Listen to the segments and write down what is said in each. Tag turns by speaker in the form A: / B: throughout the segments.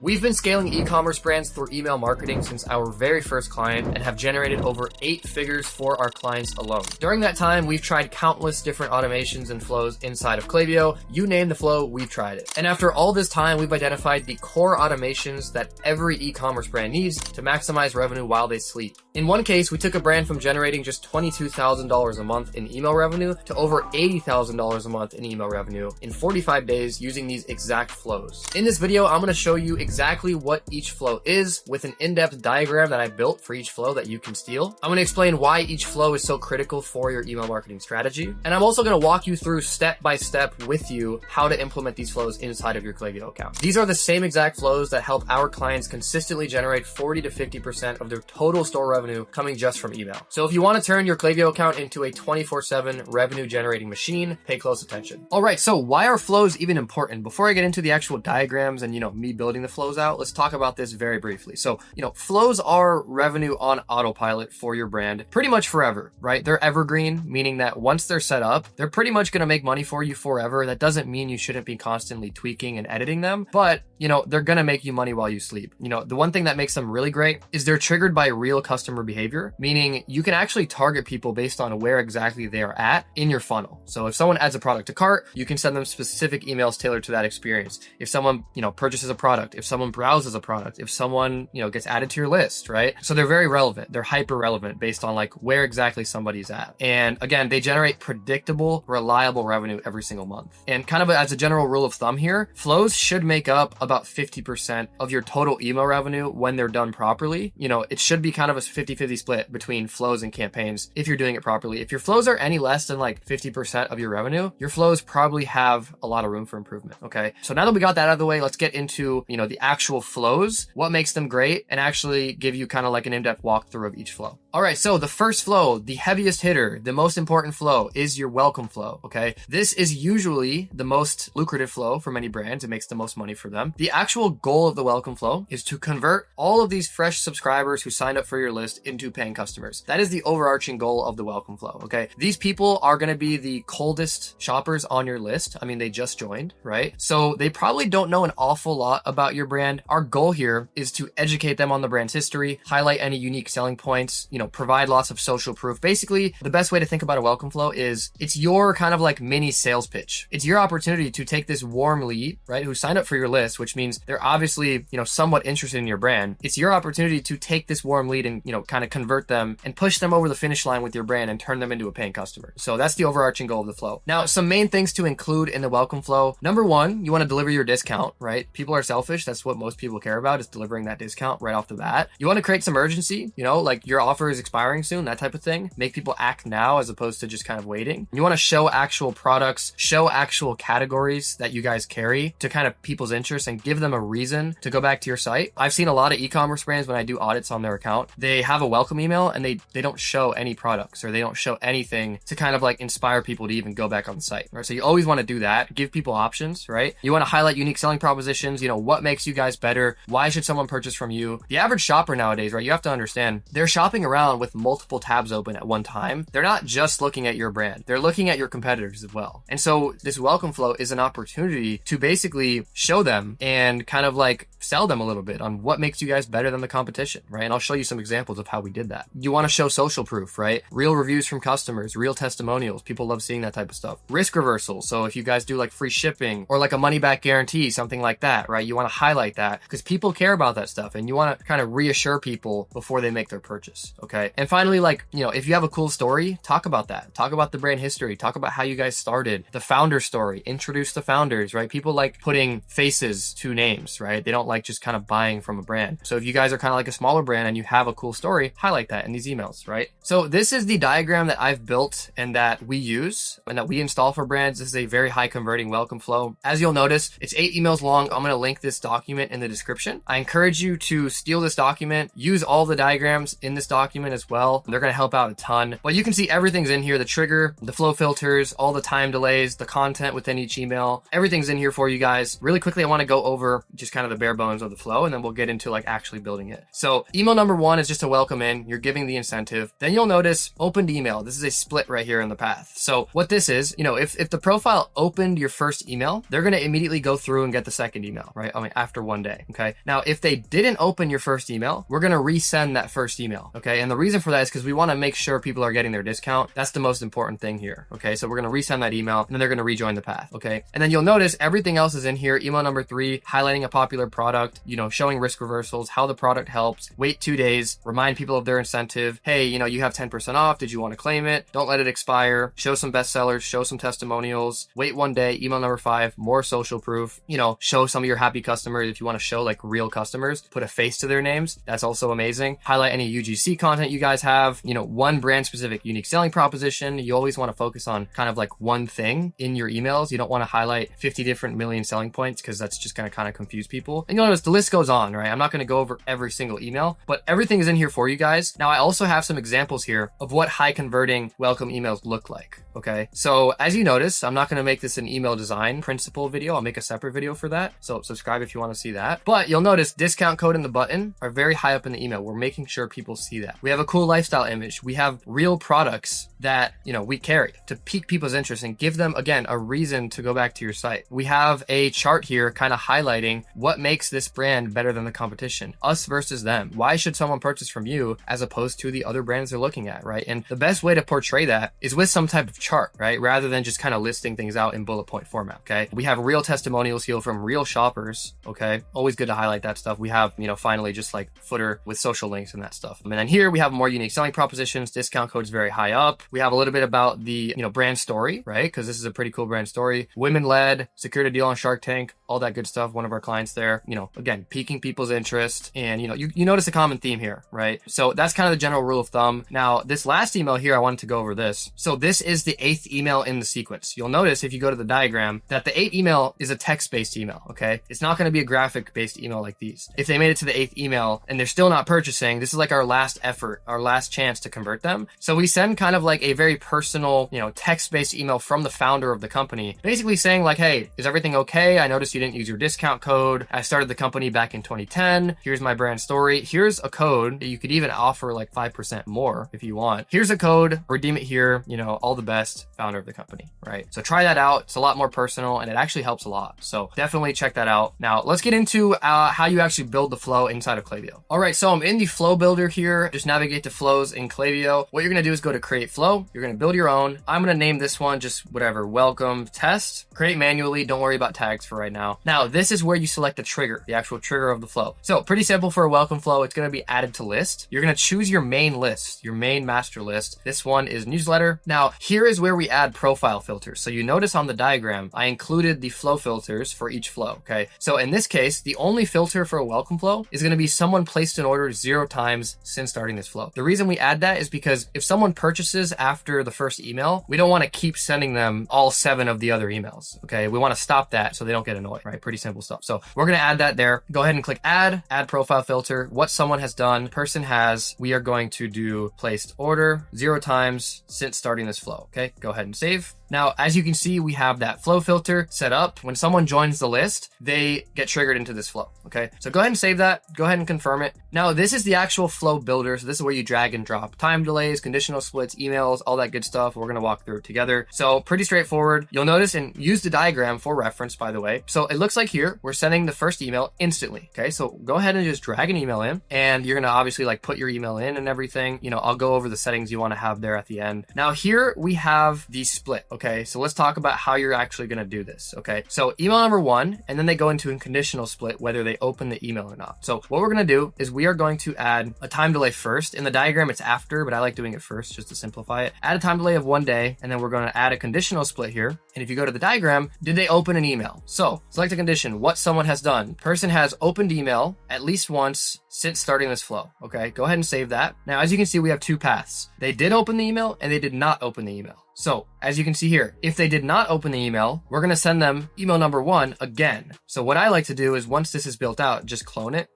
A: We've been scaling e-commerce brands through email marketing since our very first client and have generated over 8 figures for our clients alone. During that time, we've tried countless different automations and flows inside of Klaviyo. You name the flow, we've tried it. And after all this time, we've identified the core automations that every e-commerce brand needs to maximize revenue while they sleep. In one case, we took a brand from generating just $22,000 a month in email revenue to over $80,000 a month in email revenue in 45 days using these exact flows. In this video, I'm going to show you exactly what each flow is with an in-depth diagram that I built for each flow that you can steal. I'm going to explain why each flow is so critical for your email marketing strategy. And I'm also going to walk you through step by step with you how to implement these flows inside of your Klaviyo account. These are the same exact flows that help our clients consistently generate 40 to 50% of their total store revenue coming just from email. So if you want to turn your Klaviyo account into a 24/7 revenue generating machine, pay close attention. All right, so why are flows even important? Before I get into the actual diagrams and, me building the flows out, let's talk about this very briefly. So, flows are revenue on autopilot for your brand pretty much forever, right? They're evergreen, meaning that once they're set up, they're pretty much going to make money for you forever. That doesn't mean you shouldn't be constantly tweaking and editing them, but they're going to make you money while you sleep. The one thing that makes them really great is they're triggered by real customer behavior, meaning you can actually target people based on where exactly they are at in your funnel. So if someone adds a product to cart, you can send them specific emails tailored to that experience. If someone, purchases a product, if someone browses a product, if someone, gets added to your list, right? So they're very relevant. They're hyper relevant based on where exactly somebody's at. And again, they generate predictable, reliable revenue every single month. And kind of as a general rule of thumb here, flows should make up about 50% of your total email revenue when they're done properly. It should be kind of a 50-50 split between flows and campaigns if you're doing it properly. If your flows are any less than 50% of your revenue, your flows probably have a lot of room for improvement. Okay. So now that we got that out of the way, let's get into, the actual flows, what makes them great, and actually give you kind of an in-depth walkthrough of each flow. All right. So the first flow, the heaviest hitter, the most important flow is your welcome flow. Okay. This is usually the most lucrative flow for many brands. It makes the most money for them. The actual goal of the welcome flow is to convert all of these fresh subscribers who signed up for your list into paying customers. That is the overarching goal of the welcome flow. Okay. These people are going to be the coldest shoppers on your list. I mean, they just joined, right? So they probably don't know an awful lot about your brand. Our goal here is to educate them on the brand's history, highlight any unique selling points, provide lots of social proof. Basically, the best way to think about a welcome flow is it's your kind of mini sales pitch. It's your opportunity to take this warm lead, right, who signed up for your list, which means they're obviously, somewhat interested in your brand. It's your opportunity to take this warm lead and, kind of convert them and push them over the finish line with your brand and turn them into a paying customer. So that's the overarching goal of the flow. Now, some main things to include in the welcome flow. Number one, you want to deliver your discount, right? People are selfish. That's what most people care about, is delivering that discount right off the bat. You want to create some urgency, your offer is expiring soon, that type of thing. Make people act now as opposed to just kind of waiting. You want to show actual products, show actual categories that you guys carry to kind of people's interest and give them a reason to go back to your site. I've seen a lot of e-commerce brands when I do audits on their account, they have a welcome email and they don't show any products or they don't show anything to kind of inspire people to even go back on the site, right? So you always want to do that. Give people options, right? You want to highlight unique selling propositions, what makes you guys better? Why should someone purchase from you? The average shopper nowadays, right? You have to understand they're shopping around with multiple tabs open at one time. They're not just looking at your brand. They're looking at your competitors as well. And so this welcome flow is an opportunity to basically show them and kind of sell them a little bit on what makes you guys better than the competition, right? And I'll show you some examples of how we did that. You want to show social proof, right? Real reviews from customers, real testimonials. People love seeing that type of stuff. Risk reversal. So if you guys do free shipping or a money back guarantee, something like that, right? You want to highlight that because people care about that stuff and you want to kind of reassure people before they make their purchase. Okay. And finally, if you have a cool story, talk about that. Talk about the brand history. Talk about how you guys started, the founder story, introduce the founders, right? People like putting faces to names, right? They don't just kind of buying from a brand. So if you guys are kind of a smaller brand and you have a cool story, highlight that in these emails, right? So this is the diagram that I've built and that we use and that we install for brands. This is a very high converting welcome flow. As you'll notice, it's 8 emails long. I'm going to link this document in the description. I encourage you to steal this document, use all the diagrams in this document document as well. They're going to help out a ton. But you can see everything's in here. The trigger, the flow filters, all the time delays, the content within each email. Everything's in here for you guys. Really quickly, I want to go over just kind of the bare bones of the flow, and then we'll get into like actually building it. So email number 1 is just a welcome in. You're giving the incentive. Then you'll notice opened email. This is a split right here in the path. So what this is, if the profile opened your first email, they're going to immediately go through and get the second email, right? After 1 day. Okay. Now, if they didn't open your first email, we're going to resend that first email. Okay. And the reason for that is because we want to make sure people are getting their discount. That's the most important thing here. Okay. So we're going to resend that email, and then they're going to rejoin the path. Okay. And then you'll notice everything else is in here. Email number 3, highlighting a popular product, showing risk reversals, how the product helps, wait 2 days, remind people of their incentive. Hey, you have 10% off. Did you want to claim it? Don't let it expire. Show some bestsellers, show some testimonials, wait 1 day. Email number 5, more social proof, show some of your happy customers. If you want to show like real customers, put a face to their names. That's also amazing. Highlight any UGC content you guys have, one brand specific unique selling proposition. You always want to focus on kind of like one thing in your emails. You don't want to highlight 50 different million selling points, because that's just going to kind of confuse people. And you'll notice the list goes on, right? I'm not going to go over every single email, but everything is in here for you guys. Now, I also have some examples here of what high converting welcome emails look like. Okay. So as you notice, I'm not going to make this an email design principle video. I'll make a separate video for that. So subscribe if you want to see that. But you'll notice discount code and the button are very high up in the email. We're making sure people see that. We have a cool lifestyle image. We have real products that, we carry to pique people's interest and give them, again, a reason to go back to your site. We have a chart here kind of highlighting what makes this brand better than the competition, us versus them. Why should someone purchase from you as opposed to the other brands they're looking at, right? And the best way to portray that is with some type of chart, right? Rather than just kind of listing things out in bullet point format, okay? We have real testimonials here from real shoppers, okay? Always good to highlight that stuff. We have, finally just like footer with social links and that stuff. And then here we have more unique selling propositions. Discount codes very high up. We have a little bit about the, brand story, right? Because this is a pretty cool brand story. Women led, secured a deal on Shark Tank, all that good stuff. One of our clients there, again, piquing people's interest. And, you notice a common theme here, right? So that's kind of the general rule of thumb. Now, this last email here, I wanted to go over this. So this is the 8th email in the sequence. You'll notice if you go to the diagram that the 8th email is a text-based email, okay? It's not going to be a graphic-based email like these. If they made it to the 8th email and they're still not purchasing, this is like our last effort, our last chance to convert them. So we send kind of like a very personal, text-based email from the founder of the company, basically saying like, hey, is everything okay? I noticed you didn't use your discount code. I started the company back in 2010. Here's my brand story. Here's a code that you could even offer like 5% more if you want. Here's a code, redeem it here, all the best, founder of the company, right? So try that out. It's a lot more personal and it actually helps a lot. So definitely check that out. Now let's get into how you actually build the flow inside of Klaviyo. All right, so I'm in the flow builder here. Just navigate to flows in Klaviyo. What you're going to do is go to create flow. You're going to build your own. I'm going to name this one just whatever, welcome test. Create manually. Don't worry about tags for right now. Now, this is where you select the trigger, the actual trigger of the flow. So pretty simple for a welcome flow. It's going to be added to list. You're going to choose your main list, your main master list. This one is newsletter. Now, here is where we add profile filters. So you notice on the diagram, I included the flow filters for each flow. Okay. So in this case, the only filter for a welcome flow is going to be someone placed an order 0 times since starting this flow. The reason we add that is because if someone purchases after the first email, we don't want to keep sending them all 7 of the other emails. Okay. We want to stop that so they don't get annoyed, right? Pretty simple stuff. So we're going to add that there. Go ahead and click add profile filter. What someone has done, person has, we are going to do placed order 0 times since starting this flow. Okay. Go ahead and save. Now, as you can see, we have that flow filter set up. When someone joins the list, they get triggered into this flow. Okay. So go ahead and save that. Go ahead and confirm it. Now, this is the actual flow builder. So this is where you drag and drop time delays, conditional splits, emails, all that good stuff. We're going to walk through it together. So pretty straightforward. You'll notice and use the diagram for reference, by the way. So it looks like here, we're sending the first email instantly. Okay. So go ahead and just drag an email in and you're going to obviously like put your email in and everything. I'll go over the settings you want to have there at the end. Now here we have the split. Okay. So let's talk about how you're actually going to do this. Okay. So email number 1, and then they go into a conditional split, whether they open the email or not. So what we're going to do is we are going to add a time delay first. In the diagram, it's after, but I like doing it first just to simplify it. Add a time delay of 1 day, and then we're going to add a conditional split here. And if you go to the diagram, did they open an email? So select a condition, what someone has done. Person has opened email at least once since starting this flow. Okay. Go ahead and save that. Now, as you can see, we have 2 paths. They did open the email and they did not open the email. So as you can see here, if they did not open the email, we're going to send them email number 1 again. So what I like to do is once this is built out, just clone it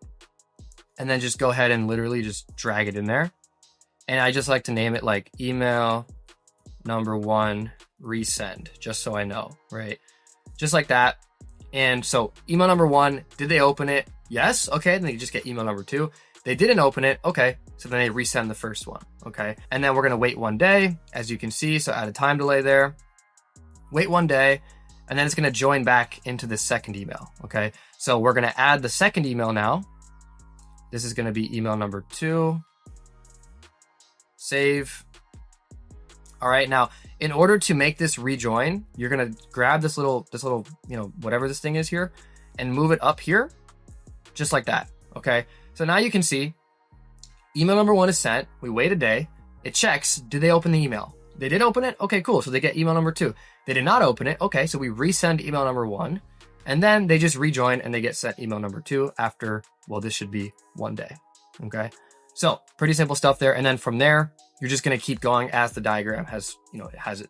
A: and then just go ahead and literally just drag it in there. And I just like to name it like email number 1 resend, just so I know, right? Just like that. And so email number 1, did they open it? Yes. Okay. Then you just get email number 2. They didn't open it. Okay. So then they resend the first one. Okay. And then we're going to wait 1 day, as you can see. So add a time delay there, wait 1 day, and then it's going to join back into the second email. Okay. So we're going to add the second email now. This is going to be email number 2. Save. All right. Now, in order to make this rejoin, you're going to grab this little, whatever this thing is here, and move it up here, just like that. Okay. So now you can see email number 1 is sent. We wait a day. It checks. Did they open the email? They did open it. Okay, cool. So they get email number 2. They did not open it. Okay. So we resend email number 1, and then they just rejoin and they get sent email number 2 after, well, this should be 1 day. Okay. So pretty simple stuff there. And then from there, you're just going to keep going as the diagram has,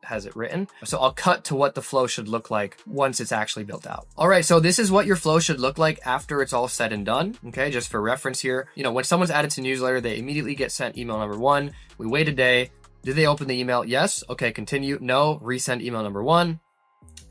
A: has it written. So I'll cut to what the flow should look like once it's actually built out. All right. So this is what your flow should look like after it's all said and done. Okay. Just for reference here, when someone's added to newsletter, they immediately get sent email number 1. We wait a day. Did they open the email? Yes. Okay. Continue. No. Resend email number 1.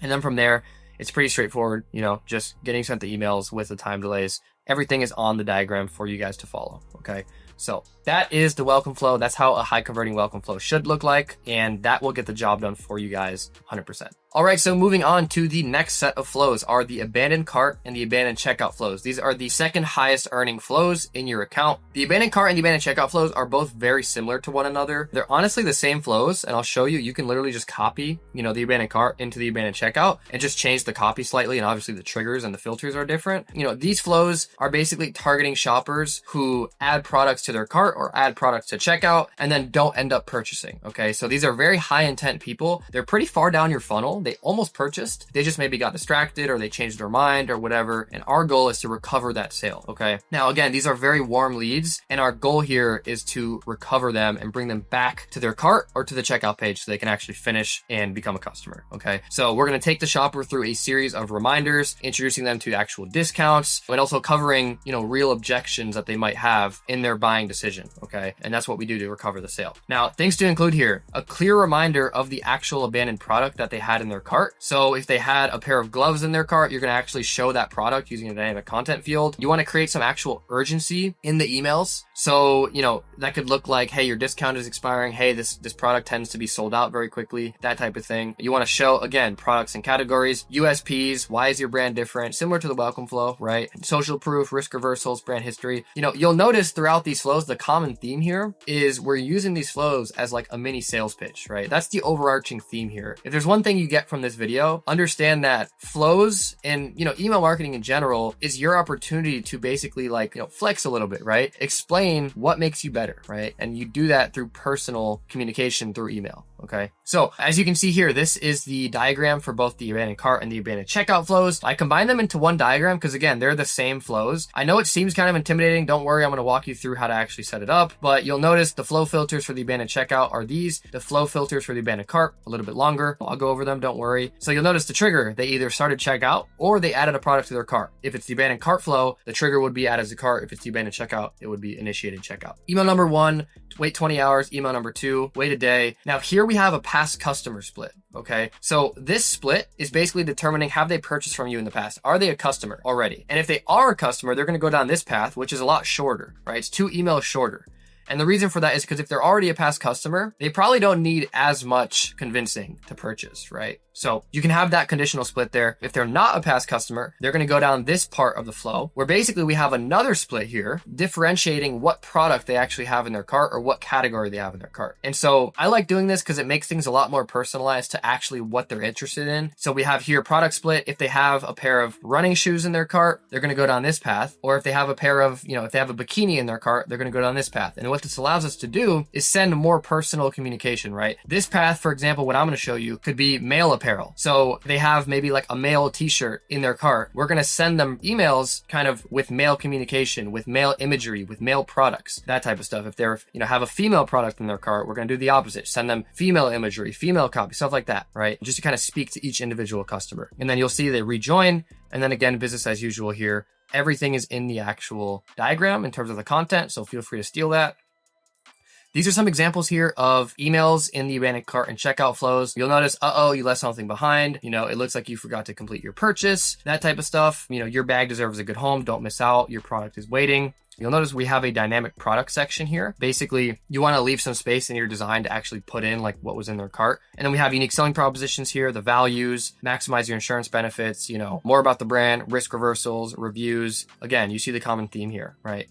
A: And then from there, it's pretty straightforward, just getting sent the emails with the time delays. Everything is on the diagram for you guys to follow. Okay. So that is the welcome flow. That's how a high converting welcome flow should look like. And that will get the job done for you guys 100%. All right. So moving on to the next set of flows are the abandoned cart and the abandoned checkout flows. These are the second highest earning flows in your account. The abandoned cart and the abandoned checkout flows are both very similar to one another. They're honestly the same flows. And I'll show you, you can literally just copy, the abandoned cart into the abandoned checkout and just change the copy slightly. And obviously the triggers and the filters are different. These flows are basically targeting shoppers who add products to their cart or add products to checkout and then don't end up purchasing. Okay. So these are very high intent people. They're pretty far down your funnel. They almost purchased. They just maybe got distracted or they changed their mind or whatever. And our goal is to recover that sale. Okay. Now, again, these are very warm leads. And our goal here is to recover them and bring them back to their cart or to the checkout page so they can actually finish and become a customer. Okay. So we're going to take the shopper through a series of reminders, introducing them to actual discounts and also covering, real objections that they might have in their buying decision. Okay. And that's what we do to recover the sale. Now, things to include here, a clear reminder of the actual abandoned product that they had in their cart. So if they had a pair of gloves in their cart, you're going to actually show that product using a dynamic content field. You want to create some actual urgency in the emails. So, that could look like, hey, your discount is expiring. Hey, this product tends to be sold out very quickly, that type of thing. You want to show, again, products and categories, USPs, why is your brand different? Similar to the welcome flow, right? Social proof, risk reversals, brand history. You'll notice throughout these flows, the common theme here is we're using these flows as like a mini sales pitch, right? That's the overarching theme here. If there's one thing you get from this video, understand that flows and, email marketing in general is your opportunity to basically flex a little bit, right? Explain what makes you better, right? And you do that through personal communication through email. Okay. So as you can see here, this is the diagram for both the abandoned cart and the abandoned checkout flows. I combine them into one diagram because again, they're the same flows. I know it seems kind of intimidating. Don't worry. I'm going to walk you through how to actually set it up, but you'll notice the flow filters for the abandoned checkout are these. The flow filters for the abandoned cart, a little bit longer. I'll go over them. Don't worry. So you'll notice the trigger, they either started checkout or they added a product to their cart. If it's the abandoned cart flow, the trigger would be added to cart. If it's the abandoned checkout, it would be initiated checkout. Email number 1, wait 20 hours. Email number 2, wait a day. Now here we have a past customer split. Okay. So this split is basically determining, have they purchased from you in the past? Are they a customer already? And if they are a customer, they're going to go down this path, which is a lot shorter, right? It's 2 emails shorter. And the reason for that is because if they're already a past customer, they probably don't need as much convincing to purchase, right? So you can have that conditional split there. If they're not a past customer, they're going to go down this part of the flow where basically we have another split here differentiating what product they actually have in their cart or what category they have in their cart. And so I like doing this because it makes things a lot more personalized to actually what they're interested in. So we have here product split. If they have a pair of running shoes in their cart, they're going to go down this path. Or if they have a pair of, if they have a bikini in their cart, they're going to go down this path. And what this allows us to do is send more personal communication, right? This path, for example, what I'm going to show you could be male apparel. So they have maybe like a male t-shirt in their cart. We're going to send them emails kind of with male communication, with male imagery, with male products, that type of stuff. If they're, have a female product in their cart, we're going to do the opposite. Send them female imagery, female copy, stuff like that, right? Just to kind of speak to each individual customer. And then you'll see they rejoin. And then again, business as usual here. Everything is in the actual diagram in terms of the content. So feel free to steal that. These are some examples here of emails in the abandoned cart and checkout flows. You'll notice, you left something behind. It looks like you forgot to complete your purchase, that type of stuff. Your bag deserves a good home. Don't miss out. Your product is waiting. You'll notice we have a dynamic product section here. Basically, you want to leave some space in your design to actually put in like what was in their cart. And then we have unique selling propositions here, the values, maximize your insurance benefits, more about the brand, risk reversals, reviews. Again, you see the common theme here, right?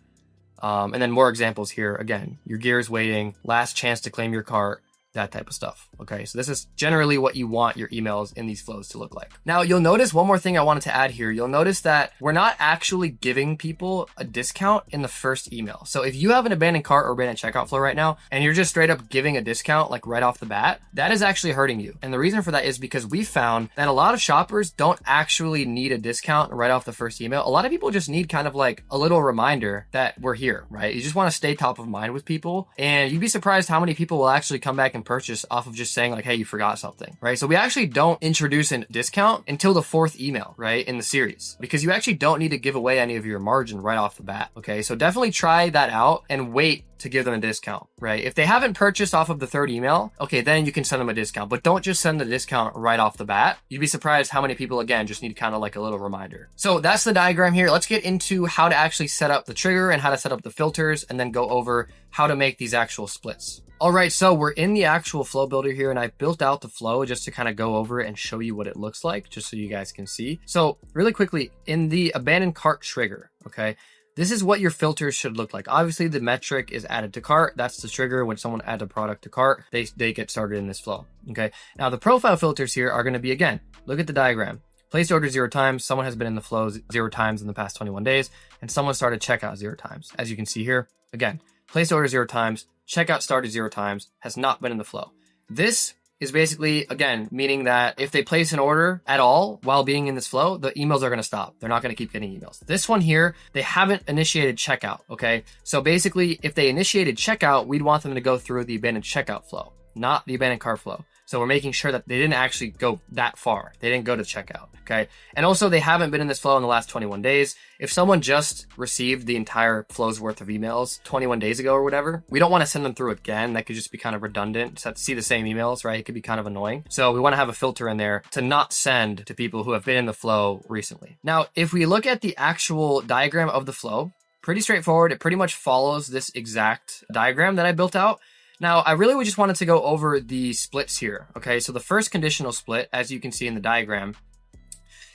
A: And then more examples here. Again, your gear is waiting, last chance to claim your cart, that type of stuff. Okay, so this is generally what you want your emails in these flows to look like. Now, you'll notice one more thing I wanted to add here. You'll notice that we're not actually giving people a discount in the first email. So if you have an abandoned cart or abandoned checkout flow right now, and you're just straight up giving a discount like right off the bat, that is actually hurting you. And the reason for that is because we found that a lot of shoppers don't actually need a discount right off the first email. A lot of people just need kind of like a little reminder that we're here, right? You just want to stay top of mind with people, and you'd be surprised how many people will actually come back and purchase off of just saying like, hey, you forgot something, right? So we actually don't introduce a discount until the 4th email, right, in the series, because you actually don't need to give away any of your margin right off the bat. Okay, so definitely try that out and wait to give them a discount, right? If they haven't purchased off of the 3rd email, okay, then you can send them a discount, but don't just send the discount right off the bat. You'd be surprised how many people, again, just need kind of like a little reminder. So that's the diagram here. Let's get into how to actually set up the trigger and how to set up the filters, and then go over how to make these actual splits. All right, so we're in the actual flow builder here, and I built out the flow just to kind of go over it and show you what it looks like, just so you guys can see. So really quickly, in the abandoned cart trigger, okay, this is what your filters should look like. Obviously, the metric is added to cart. That's the trigger. When someone adds a product to cart, they get started in this flow, okay? Now, the profile filters here are going to be, again, look at the diagram. Placed order 0 times, someone has been in the flow 0 times in the past 21 days, and someone started checkout 0 times. As you can see here, again, placed order 0 times, checkout started 0 times, has not been in the flow. This is basically, again, meaning that if they place an order at all while being in this flow, the emails are going to stop. They're not going to keep getting emails. This one here, they haven't initiated checkout, okay? So basically, if they initiated checkout, we'd want them to go through the abandoned checkout flow, not the abandoned cart flow. So we're making sure that they didn't actually go that far. They didn't go to checkout, okay? And also, they haven't been in this flow in the last 21 days. If someone just received the entire flow's worth of emails 21 days ago or whatever, we don't want to send them through again. That could just be kind of redundant. Just have to see the same emails, right? It could be kind of annoying. So we want to have a filter in there to not send to people who have been in the flow recently. Now, if we look at the actual diagram of the flow, pretty straightforward. It pretty much follows this exact diagram that I built out. Now, I really just wanted to go over the splits here, okay? So the first conditional split, as you can see in the diagram,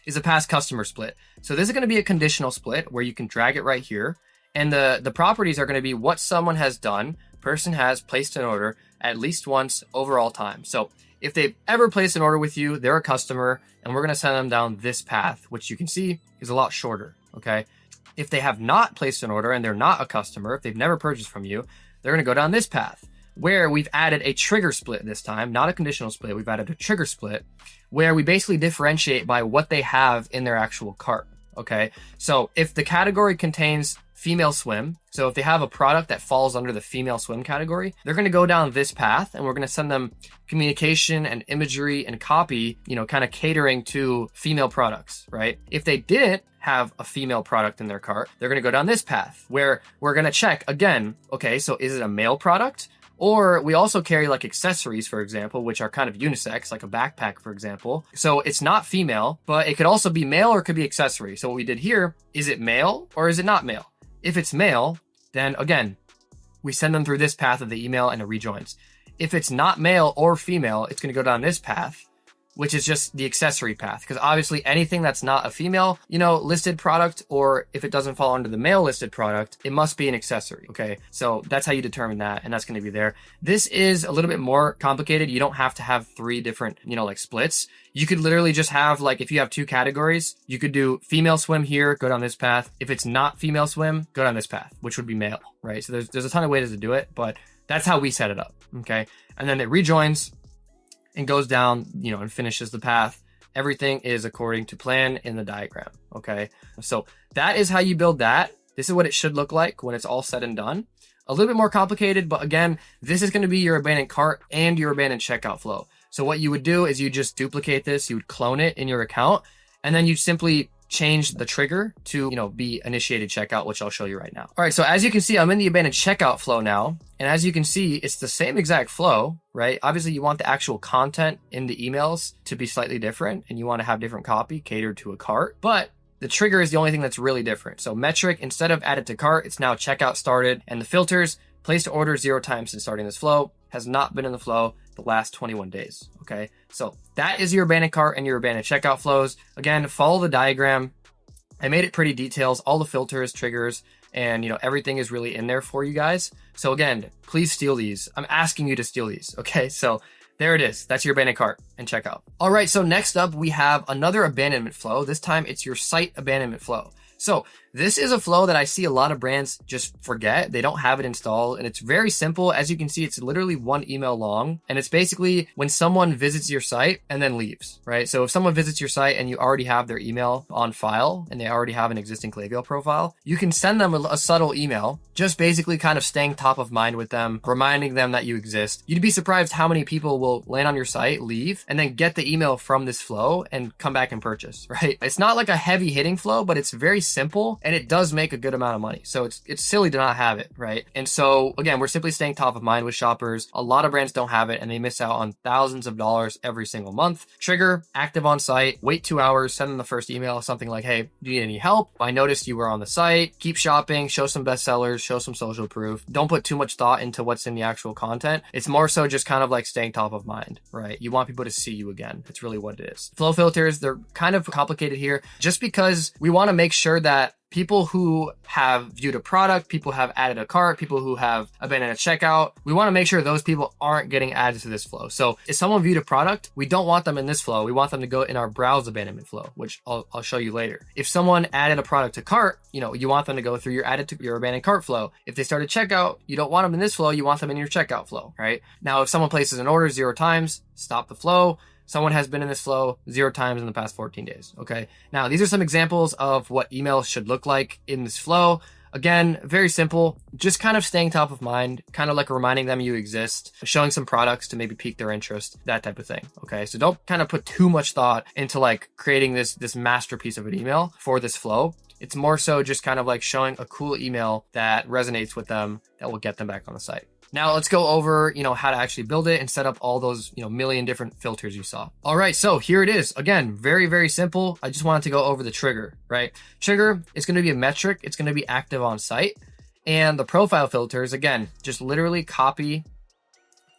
A: is a past customer split. So this is going to be a conditional split where you can drag it right here. And the properties are going to be what someone has done. Person has placed an order at least once over all time. So if they've ever placed an order with you, they're a customer, and we're going to send them down this path, which you can see is a lot shorter, okay? If they have not placed an order and they're not a customer, if they've never purchased from you, they're going to go down this path, where we've added a trigger split this time, not a conditional split. We've added a trigger split where we basically differentiate by what they have in their actual cart, okay? So if the category contains female swim, so if they have a product that falls under the female swim category, they're going to go down this path, and we're going to send them communication and imagery and copy, kind of catering to female products, right? If they didn't have a female product in their cart, they're going to go down this path where we're going to check again, okay, so is it a male product? Or we also carry like accessories, for example, which are kind of unisex, like a backpack, for example. So it's not female, but it could also be male or it could be accessory. So what we did here, is it male or is it not male? If it's male, then again, we send them through this path of the email and it rejoins. If it's not male or female, it's going to go down this path, which is just the accessory path. Because obviously anything that's not a female, listed product, or if it doesn't fall under the male listed product, it must be an accessory, okay? So that's how you determine that, and that's going to be there. This is a little bit more complicated. You don't have to have 3 different, splits. You could literally just have, like, if you have 2 categories, you could do female swim here, go down this path. If it's not female swim, go down this path, which would be male, right? So there's a ton of ways to do it, but that's how we set it up, okay? And then it rejoins and goes down, and finishes the path. Everything is according to plan in the diagram, okay? So that is how you build that. This is what it should look like when it's all said and done. A little bit more complicated, but again, this is going to be your abandoned cart and your abandoned checkout flow. So what you would do is you just duplicate this, you would clone it in your account, and then you simply change the trigger to, be initiated checkout, which I'll show you right now. All right, so as you can see, I'm in the abandoned checkout flow now. And as you can see, it's the same exact flow, right? Obviously, you want the actual content in the emails to be slightly different, and you want to have different copy catered to a cart. But the trigger is the only thing that's really different. So metric, instead of added to cart, it's now checkout started. And the filters, placed order 0 times since starting this flow, has not been in the flow the last 21 days, okay? So that is your abandoned cart and your abandoned checkout flows. Again, follow the diagram. I made it pretty detailed, all the filters, triggers, and everything is really in there for you guys. So again, please steal these. I'm asking you to steal these, okay? So there it is. That's your abandoned cart and checkout. All right, so next up, we have another abandonment flow. This time it's your site abandonment flow. So this is a flow that I see a lot of brands just forget. They don't have it installed, and it's very simple. As you can see, it's literally 1 email long, and it's basically when someone visits your site and then leaves, right? So if someone visits your site and you already have their email on file and they already have an existing Klaviyo profile, you can send them a subtle email, just basically kind of staying top of mind with them, reminding them that you exist. You'd be surprised how many people will land on your site, leave, and then get the email from this flow and come back and purchase, right? It's not like a heavy hitting flow, but it's very simple, and it does make a good amount of money. So it's silly to not have it, right? And so again, we're simply staying top of mind with shoppers. A lot of brands don't have it, and they miss out on thousands of dollars every single month. Trigger, active on site, wait 2 hours, send them the first email, something like, hey, do you need any help? I noticed you were on the site. Keep shopping, show some bestsellers, show some social proof. Don't put too much thought into what's in the actual content. It's more so just kind of like staying top of mind, right? You want people to see you again. It's really what it is. Flow filters, they're kind of complicated here just because we want to make sure that people who have viewed a product, people have added a cart, people who have abandoned a checkout, we want to make sure those people aren't getting added to this flow. So if someone viewed a product, we don't want them in this flow. We want them to go in our browse abandonment flow, which I'll show you later. If someone added a product to cart, you want them to go through your abandoned cart flow. If they started checkout, you don't want them in this flow. You want them in your checkout flow, right? Now, if someone places an order 0 times, stop the flow. Someone has been in this flow 0 times in the past 14 days, okay? Now, these are some examples of what emails should look like in this flow. Again, very simple, just kind of staying top of mind, kind of like reminding them you exist, showing some products to maybe pique their interest, that type of thing, okay? So don't kind of put too much thought into like creating this masterpiece of an email for this flow. It's more so just kind of like showing a cool email that resonates with them, that will get them back on the site. Now let's go over, how to actually build it and set up all those, million different filters you saw. All right, so here it is. Again, very, very simple. I just wanted to go over the trigger, right? Trigger is going to be a metric. It's going to be active on site. And the profile filters, again, just literally copy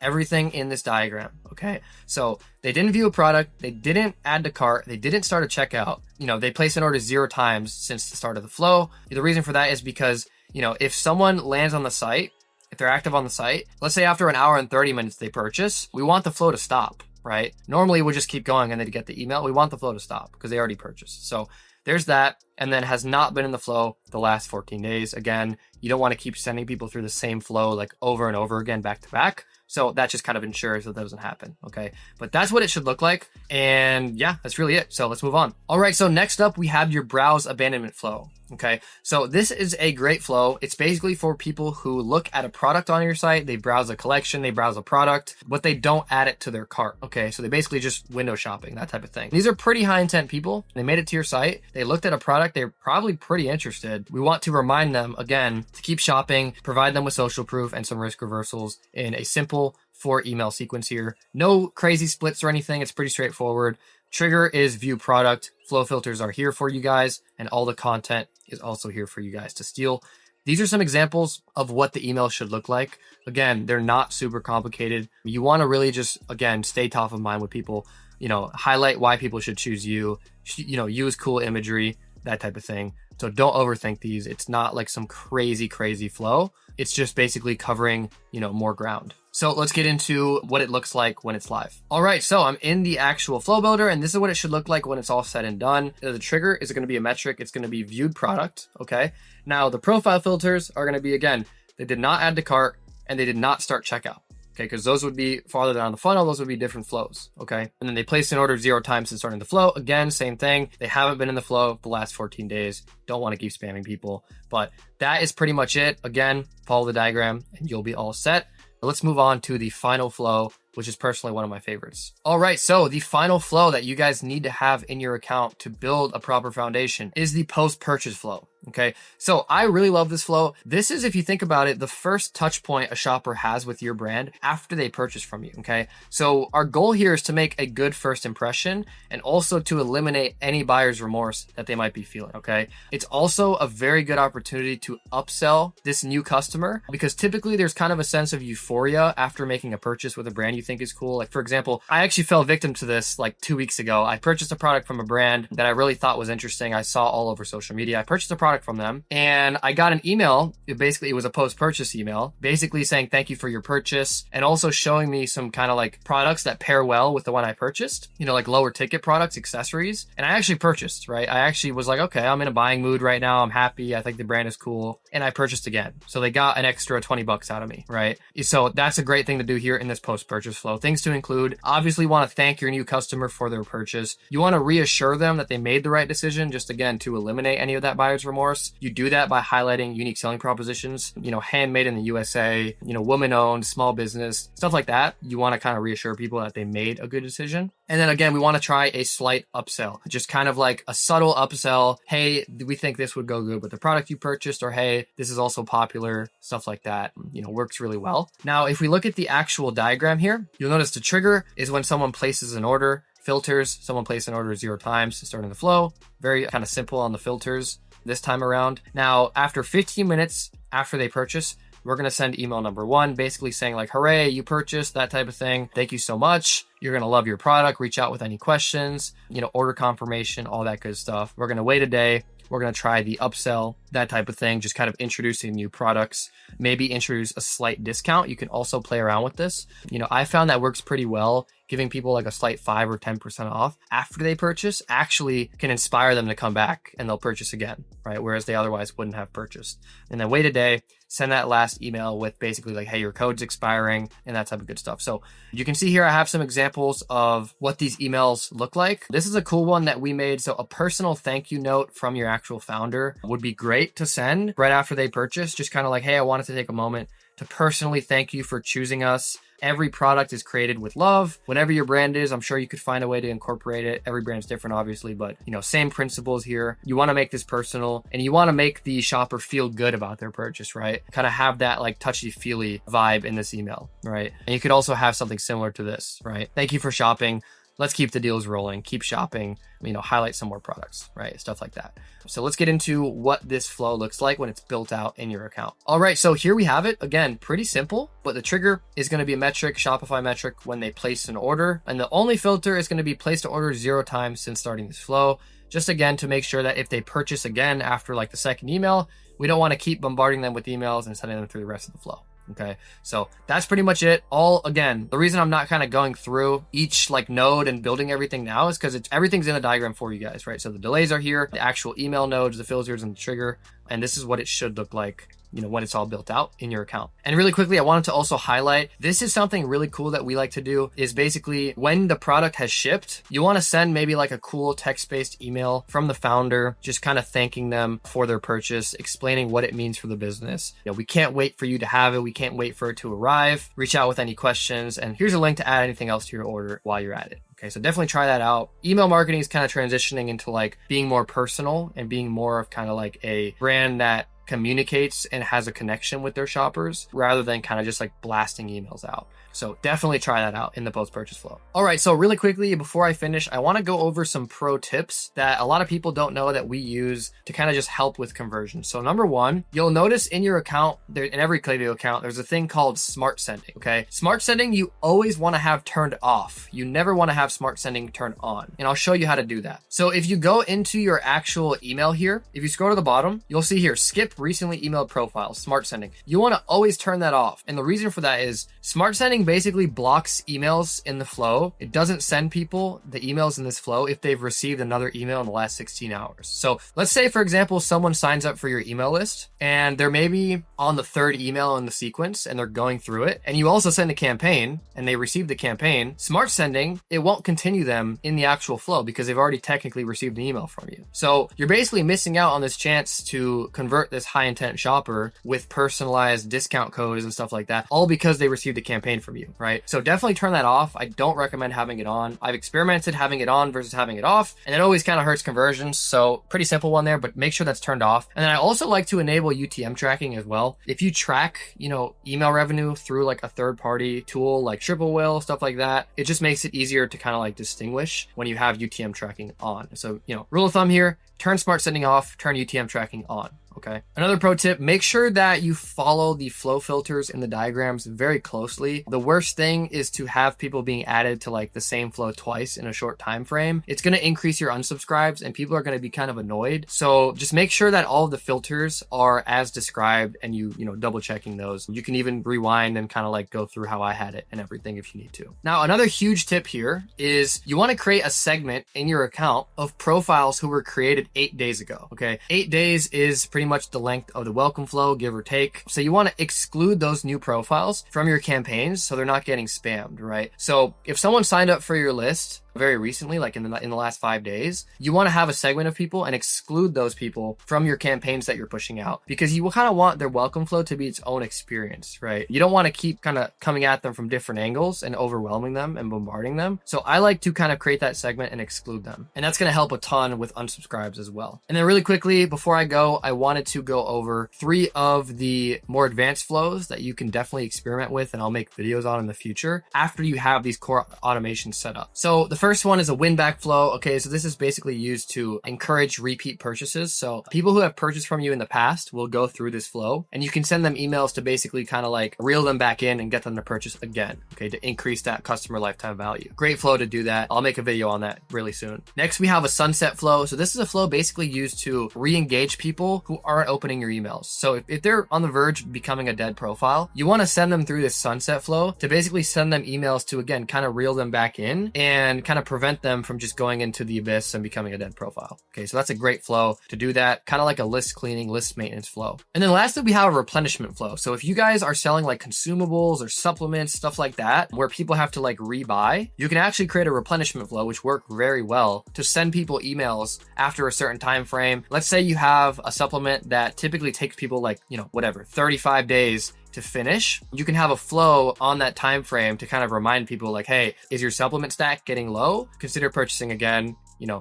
A: everything in this diagram, okay? So they didn't view a product, they didn't add to cart, they didn't start a checkout, they placed an order 0 times since the start of the flow. The reason for that is because, if someone lands on the site, if they're active on the site, let's say after an hour and 30 minutes they purchase, we want the flow to stop, right? Normally we'll just keep going and then get the email. We want the flow to stop because they already purchased. So there's that. And then has not been in the flow the last 14 days. Again, you don't want to keep sending people through the same flow like over and over again, back to back. So that just kind of ensures that doesn't happen, okay? But that's what it should look like. And yeah, that's really it. So let's move on. All right, so next up, we have your browse abandonment flow, okay? So this is a great flow. It's basically for people who look at a product on your site, they browse a collection, they browse a product, but they don't add it to their cart, okay? So they basically just window shopping, that type of thing. These are pretty high intent people. They made it to your site. They looked at a product. They're probably pretty interested. We want to remind them, again, to keep shopping, provide them with social proof and some risk reversals in a simple 4 email sequence here. No crazy splits or anything. It's pretty straightforward. Trigger is view product. Flow filters are here for you guys, and all the content is also here for you guys to steal. These are some examples of what the email should look like. Again, they're not super complicated. You want to really just, again, stay top of mind with people, highlight why people should choose you, use cool imagery, that type of thing. So don't overthink these. It's not like some crazy flow. It's just basically covering, more ground. So let's get into what it looks like when it's live. All right, so I'm in the actual flow builder, and this is what it should look like when it's all said and done. The trigger is going to be a metric. It's going to be viewed product, okay? Now, the profile filters are going to be, again, they did not add to cart, and they did not start checkout, okay? Because those would be farther down the funnel. Those would be different flows, okay? And then they placed an order 0 times since starting the flow. Again, same thing. They haven't been in the flow the last 14 days. Don't want to keep spamming people. But that is pretty much it. Again, follow the diagram, and you'll be all set. Let's move on to the final flow, which is personally one of my favorites. All right, so the final flow that you guys need to have in your account to build a proper foundation is the post-purchase flow. Okay, so I really love this flow. This is, if you think about it, the first touch point a shopper has with your brand after they purchase from you. Okay, so our goal here is to make a good first impression and also to eliminate any buyer's remorse that they might be feeling. Okay, it's also a very good opportunity to upsell this new customer, because typically there's kind of a sense of euphoria after making a purchase with a brand you think is cool. Like, for example, I actually fell victim to this like 2 weeks ago. I purchased a product from a brand that I really thought was interesting. I saw all over social media. I purchased a product from them and I got an email. It was a post-purchase email, basically saying thank you for your purchase and also showing me some kind of like products that pair well with the one I purchased, you know, like lower ticket products, accessories. And I actually purchased, right? I actually was like, okay, I'm in a buying mood right now. I'm happy. I think the brand is cool. And I purchased again. So they got an extra 20 bucks out of me, right? So that's a great thing to do here in this post-purchase flow. Things to include, obviously want to thank your new customer for their purchase. You want to reassure them that they made the right decision, just again, to eliminate any of that buyer's remorse. You do that by highlighting unique selling propositions, you know, handmade in the USA, you know, woman-owned, small business, stuff like that. You want to kind of reassure people that they made a good decision. And then again, we want to try a slight upsell, just kind of like a subtle upsell. Hey, we think this would go good with the product you purchased, or hey, this is also popular, stuff like that, you know, works really well. Now, if we look at the actual diagram here, you'll notice the trigger is when someone places an order. Filters, someone placed an order 0 times, starting the flow. Very kind of simple on the filters this time around. Now, after 15 minutes after they purchase, we're going to send email number 1, basically saying like, hooray, you purchased, that type of thing. Thank you so much. You're going to love your product. Reach out with any questions, you know, order confirmation, all that good stuff. We're going to wait a day. We're going to try the upsell, that type of thing, just kind of introducing new products, maybe introduce a slight discount. You can also play around with this. You know, I found that works pretty well. Giving people like a slight 5 or 10% off after they purchase actually can inspire them to come back and they'll purchase again, right? Whereas they otherwise wouldn't have purchased. And then wait a day, send that last email with basically like, hey, your code's expiring and that type of good stuff. So you can see here, I have some examples of what these emails look like. This is a cool one that we made. So a personal thank you note from your actual founder would be great to send right after they purchase. Just kind of like, hey, I wanted to take a moment to personally thank you for choosing us. Every product is created with love. Whatever your brand is, I'm sure you could find a way to incorporate it. Every brand's different, obviously, but you know, same principles here. You want to make this personal and you want to make the shopper feel good about their purchase, right? Kind of have that like touchy-feely vibe in this email, right? And you could also have something similar to this, right? Thank you for shopping. Let's keep the deals rolling, keep shopping, you know, highlight some more products, right? Stuff like that. So let's get into what this flow looks like when it's built out in your account. All right, so here we have it. Again, pretty simple, but the trigger is going to be a metric, Shopify metric, when they place an order. And the only filter is going to be placed an order 0 times since starting this flow. Just again, to make sure that if they purchase again after like the second email, we don't want to keep bombarding them with emails and sending them through the rest of the flow. Okay, so that's pretty much it. Again, the reason I'm not kind of going through each like node and building everything now is because everything's in a diagram for you guys, right? So the delays are here, the actual email nodes, the filters, and the trigger, and this is what it should look like, you know, when it's all built out in your account. And really quickly, I wanted to also highlight, this is something really cool that we like to do is basically when the product has shipped, you want to send maybe like a cool text-based email from the founder, just kind of thanking them for their purchase, explaining what it means for the business. You know, we can't wait for you to have it. We can't wait for it to arrive. Reach out with any questions. And here's a link to add anything else to your order while you're at it. Okay, so definitely try that out. Email marketing is kind of transitioning into like being more personal and being more of kind of like a brand that communicates and has a connection with their shoppers rather than kind of just like blasting emails out. So definitely try that out in the post-purchase flow. All right, so really quickly before I finish, I want to go over some pro tips that a lot of people don't know that we use to kind of just help with conversion. So number 1, you'll notice in your account, in every Klaviyo account, there's a thing called smart sending, okay? Smart sending, you always want to have turned off. You never want to have smart sending turned on. And I'll show you how to do that. So if you go into your actual email here, if you scroll to the bottom, you'll see here, skip recently emailed profiles, smart sending. You want to always turn that off. And the reason for that is smart sending basically blocks emails in the flow. It doesn't send people the emails in this flow if they've received another email in the last 16 hours. So let's say, for example, someone signs up for your email list and they're maybe on the 3rd email in the sequence and they're going through it. And you also send a campaign and they received the campaign. Smart sending, it won't continue them in the actual flow because they've already technically received an email from you. So you're basically missing out on this chance to convert this this high intent shopper with personalized discount codes and stuff like that, all because they received a campaign from you, right? So definitely turn that off. I don't recommend having it on. I've experimented having it on versus having it off, and it always kind of hurts conversions. So pretty simple one there, but make sure that's turned off. And then I also like to enable UTM tracking as well. If you track, email revenue through like a third party tool like Triple Whale, stuff like that, it just makes it easier to kind of like distinguish when you have UTM tracking on. So, rule of thumb here, turn smart sending off, turn UTM tracking on. Okay. Another pro tip, make sure that you follow the flow filters in the diagrams very closely. The worst thing is to have people being added to like the same flow twice in a short time frame. It's going to increase your unsubscribes and people are going to be kind of annoyed. So just make sure that all of the filters are as described and you double checking those. You can even rewind and kind of like go through how I had it and everything if you need to. Now, another huge tip here is you want to create a segment in your account of profiles who were created 8 days ago. Okay. 8 days is pretty much the length of the welcome flow, give or take. So you want to exclude those new profiles from your campaigns so they're not getting spammed, right? So if someone signed up for your list very recently, like in the last 5 days, you want to have a segment of people and exclude those people from your campaigns that you're pushing out, because you will kind of want their welcome flow to be its own experience, right? You don't want to keep kind of coming at them from different angles and overwhelming them and bombarding them. So I like to kind of create that segment and exclude them. And that's going to help a ton with unsubscribes as well. And then really quickly, before I go, I wanted to go over 3 of the more advanced flows that you can definitely experiment with and I'll make videos on in the future after you have these core automations set up. So the first one is a win back flow. Okay, so this is basically used to encourage repeat purchases. So people who have purchased from you in the past will go through this flow and you can send them emails to basically kind of like reel them back in and get them to purchase again, okay, to increase that customer lifetime value. Great flow to do that. I'll make a video on that really soon. Next, we have a sunset flow. So this is a flow basically used to re-engage people who aren't opening your emails. So if they're on the verge of becoming a dead profile, you want to send them through this sunset flow to basically send them emails to, again, kind of reel them back in and kind of prevent them from just going into the abyss and becoming a dead profile. Okay, so that's a great flow to do that, kind of like a list cleaning, list maintenance flow. And then lastly, we have a replenishment flow. So if you guys are selling like consumables or supplements, stuff like that, where people have to like rebuy, you can actually create a replenishment flow, which work very well to send people emails after a certain time frame. Let's say you have a supplement that typically takes people like, 35 days to finish. You can have a flow on that time frame to kind of remind people like, hey, is your supplement stack getting low? Consider purchasing again,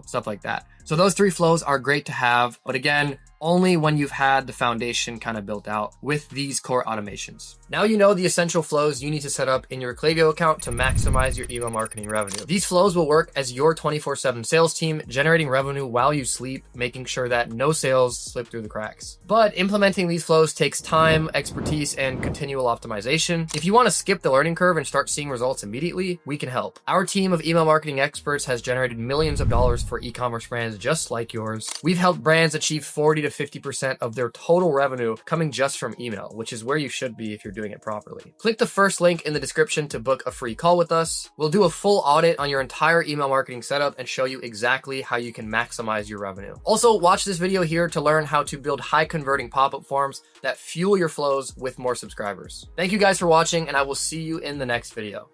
A: stuff like that. So those 3 flows are great to have, but again, only when you've had the foundation kind of built out with these core automations. Now you know the essential flows you need to set up in your Klaviyo account to maximize your email marketing revenue. These flows will work as your 24/7 sales team, generating revenue while you sleep, making sure that no sales slip through the cracks. But implementing these flows takes time, expertise, and continual optimization. If you want to skip the learning curve and start seeing results immediately, we can help. Our team of email marketing experts has generated millions of dollars for e-commerce brands just like yours. We've helped brands achieve 40 to 50% of their total revenue coming just from email, which is where you should be if you're doing it properly. Click the first link in the description to book a free call with us. We'll do a full audit on your entire email marketing setup and show you exactly how you can maximize your revenue. Also, watch this video here to learn how to build high converting pop-up forms that fuel your flows with more subscribers. Thank you guys for watching, and I will see you in the next video.